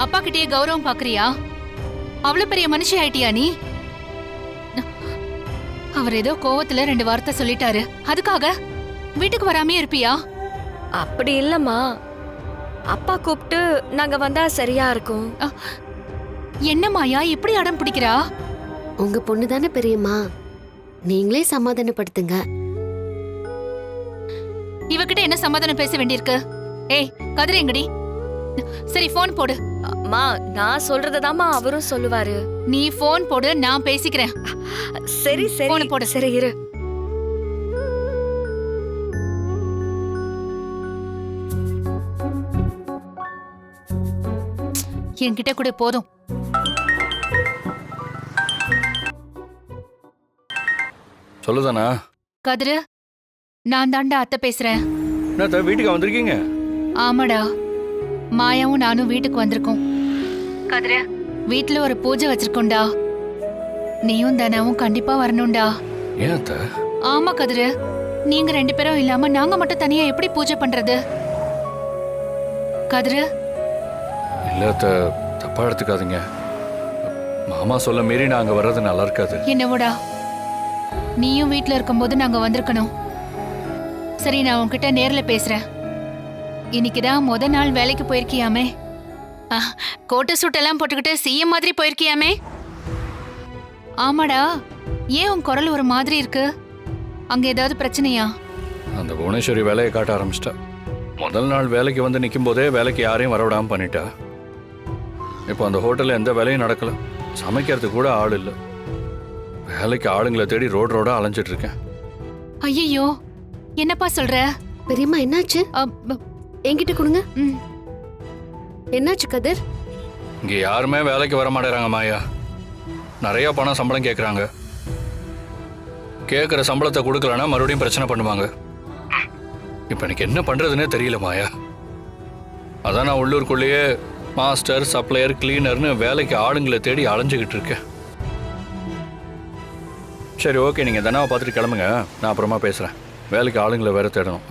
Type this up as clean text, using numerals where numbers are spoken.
அப்பா கிட்டயே கௌரவம் பாக்குறியா? அவ்வளவு பெரிய மனுஷி ஆயிட்டியா நீ? அவர் ஏதோ கோவத்துல 2 வார்த்தை சொல்லிட்டாரு, அதுக்காக வீட்டுக்கு வராமே இருப்பியா? அப்படி இல்லம்மா, அப்பா கூப்பிட்டு நாங்க வந்தா சரியா இருக்கும். என்ன மாயா இப்படி அடம் பிடிக்கிறா? உங்க பொண்ணு தானே பெரியம்மா, நீங்களே சமாதானப்படுத்துங்க. இவகிட்ட என்ன சமாதானம் பேச வேண்டியிருக்கு? ஏய் கதிர் எங்கடி? சரி போன் போடு. அம்மா, நான் சொல்றதாம்மா அவரும் சொல்லுவாரு. நீ போன் போடு, நான் பேசிக்கிறேன். சரி சரி போன் போடு. சரி இரு. என்கிட்ட கூட போதும். சொல்லுதானா? கதிரு, நான் தாண்டா அத்தை பேசுறேன். என்ன வீட்டுக்கு வந்திருக்கீங்க? ஆமாடா, மாயாவும் நானும் வீட்டுக்கு வந்திருக்கோம். கதிரு, வீட்டுல ஒரு பூஜை வச்சிருக்கோம்டா. நீயும் தனாவும் கண்டிப்பா வரணும்டா. ஏன் அத்தை? ஆமா கதிரு, நீங்க 2 பேரும் இல்லாம நாங்க மட்டும் தனியா எப்படி பூஜை பண்றது? கதிரு. இல்ல அத்தை, தப்பா எடுத்துக்காதீங்க. மாமா சொல்ல மீறி நாங்க வர்றது நல்லா இருக்காது. என்னவோடா, நீயும் வீட்டுல இருக்கும்போது நாங்க வந்திருக்கணும். சரி, நான் உன்கிட்ட நேர்ல பேசுறேன். இன்னைக்குதான் முத நாள் வேலைக்கு போயிருக்கியாமே. கோட்டு சூட்டெல்லாம் போட்டுக்கிட்டு சிஎம் மாதிரி போயிருக்கியாமே. ஆமாடா, ஏன் உன் குரல் ஒரு மாதிரி இருக்கு? அங்க ஏதாவது பிரச்சனையா? அந்த புவனேஸ்வரி வேலையை காட்ட ஆரம்பிச்சிட்டா. முதல் நாள் வேலைக்கு வந்து நிற்கும் போதே வேலைக்கு யாரையும் வரவிடாம பண்ணிட்டா. இப்போ அந்த ஹோட்டலில் எந்த வேலையும் நடக்கல. சமைக்கிறதுக்கு கூட ஆள் இல்லை. வேலைக்கு ஆளுங்களை தேடி ரோடா அலைஞ்சிட்டு இருக்கேன். ஐயோ, என்னப்பா சொல்ற? பெரியம்மா என்னாச்சு? என்கிட்ட கொடுங்க. என்னாச்சு கதிர்? இங்கே யாருமே வேலைக்கு வர மாட்டேறாங்க மாயா. நிறைய பணம் சம்பளம் கேட்குறாங்க. கேட்குற சம்பளத்தை கொடுக்கலன்னா மறுபடியும் பிரச்சனை பண்ணுவாங்க. இப்போ எனக்கு என்ன பண்ணுறதுனே தெரியல மாயா. அதான் நான் உள்ளூருக்குள்ளேயே மாஸ்டர், சப்ளையர், கிளீனர்னு வேலைக்கு ஆளுங்களை தேடி அலைஞ்சிக்கிட்டு இருக்கேன். சரி ஓகே, நீங்கள் தனாவை பார்த்துட்டு கிளம்புங்க. நான் அப்புறமா பேசுகிறேன். வேலைக்கு ஆளுங்களை வேற தேடணும்.